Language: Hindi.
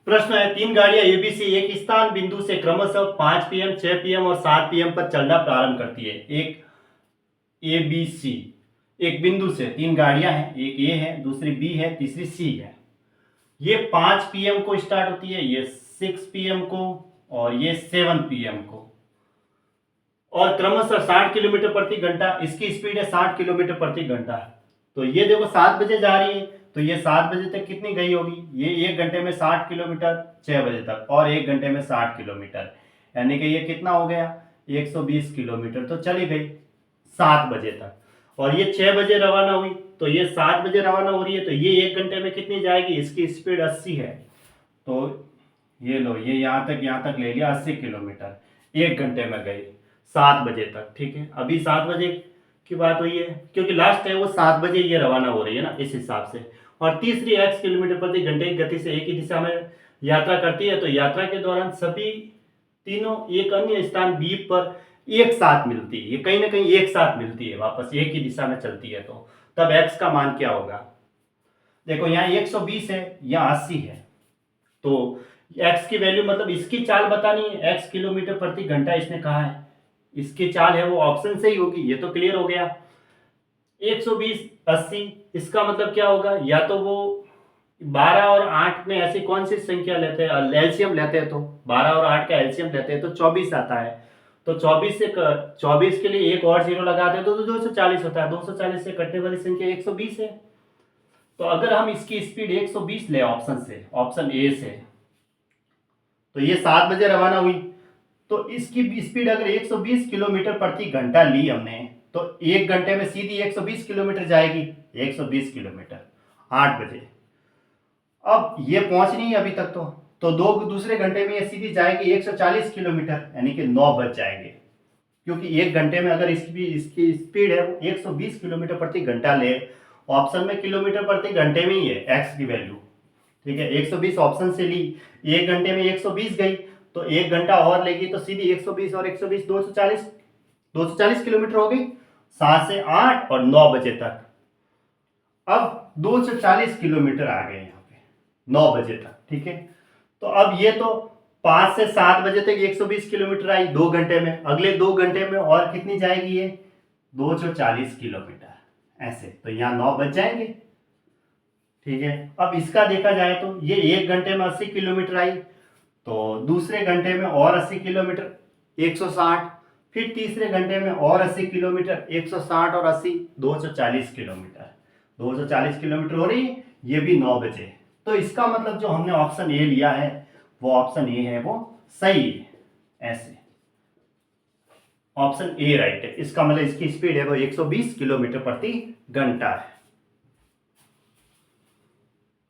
प्रश्न है, तीन गाड़ियां एबीसी एक स्थान बिंदु से क्रमशः 5 पीएम, 6 पीएम और 7 पीएम पर चलना प्रारंभ करती है। एक एबीसी एक बिंदु से तीन गाड़ियां हैं, एक ए है, दूसरी बी है, तीसरी सी है। ये 5 पीएम को स्टार्ट होती है, ये 6 पीएम को और ये 7 पीएम को, और क्रमशः 60 किलोमीटर प्रति घंटा इसकी स्पीड है, 60 किलोमीटर प्रति घंटा। तो ये देखो 7 बजे जा रही है, तो ये 7 बजे तक कितनी गई होगी, ये 1 घंटे में 60 किलोमीटर, 6 बजे तक, और 1 घंटे में 60 किलोमीटर, यानी कि ये कितना हो गया, 120 किलोमीटर तो चली गई 7 बजे तक। और ये 6 बजे रवाना हुई, तो ये 7 बजे रवाना हो रही है, तो ये 1 घंटे में कितनी जाएगी, इसकी स्पीड 80 है, तो ये लो, ये यहाँ तक ले लिया 80 किलोमीटर, 1 घंटे में गई 7 बजे तक। ठीक है, अभी 7 बजे की बात हुई है, क्योंकि लास्ट है वो 7 बजे ये रवाना हो रही है ना, इस हिसाब से। और तीसरी x किलोमीटर प्रति घंटे की गति से एक ही दिशा में यात्रा करती है, तो यात्रा के दौरान सभी तीनों एक अन्य स्थान बी पर एक साथ मिलती है, ये कहीं ना कहीं एक साथ मिलती है, वापस एक ही दिशा में चलती है, तो तब x का मान क्या होगा। देखो यहाँ 120 है, यहाँ 80 है, तो x की वैल्यू मतलब इसकी चाल बतानी है, x किलोमीटर प्रति घंटा इसने कहा है, इसकी चाल है वो ऑप्शन से ही होगी, ये तो क्लियर हो गया। 120 80 इसका मतलब क्या होगा, या तो वो 12 और 8 में ऐसी कौन सी संख्या लेते हैं, एलसीएम लेते हैं, तो 12 और 8 का एलसीएम लेते हैं तो 24 आता है, तो 24 के लिए एक और जीरो लगाते हैं तो 240 होता है, 240 से कटने वाली संख्या 120 है। तो अगर हम इसकी स्पीड 120 ले ऑप्शन ए से, तो ये 7 बजे रवाना हुई, तो इसकी स्पीड अगर 120 किलोमीटर प्रति घंटा ली हमने, तो 1 घंटे में सीधी 120 किलोमीटर जाएगी, 120 किलोमीटर 8 बजे। अब ये पहुंच नहीं है अभी तक, तो दूसरे घंटे में ये सीधी जाएगी 140 किलोमीटर, यानी कि 9 बज जाएंगे, क्योंकि 1 घंटे में अगर इसकी स्पीड है वो 120 किलोमीटर प्रति घंटा ले, ऑप्शन में किलोमीटर प्रति घंटे में ही है एक्स की वैल्यू। ठीक है, 120 ऑप्शन से ली, 1 घंटे में 120 गई, तो 1 घंटा और लेगी, तो सीधी 120 और 120 240 किलोमीटर हो गई, 7 से 8 और 9 बजे तक। अब 240 किलोमीटर आ गए यहाँ पे 9 बजे तक। ठीक है, तो अब ये तो 5 से 7 बजे तक 120 किलोमीटर आई 2 घंटे में, अगले 2 घंटे में और कितनी जाएगी ये 240 किलोमीटर ऐसे, तो यहाँ 9 बज जाएंगे। ठीक है, अब इसका देखा जाए तो ये 1 घंटे में 80 किलोमीटर आई, तो दूसरे घंटे में और 80 किलोमीटर 160, फिर तीसरे घंटे में और 80 किलोमीटर 160 और 80 240 किलोमीटर, 240 किलोमीटर हो रही है, ये भी 9 बजे। तो इसका मतलब जो हमने ऑप्शन ए लिया है वो ऑप्शन ए है वो सही है, ऐसे ऑप्शन ए राइट है, इसका मतलब इसकी स्पीड है वो 120 किलोमीटर प्रति घंटा है।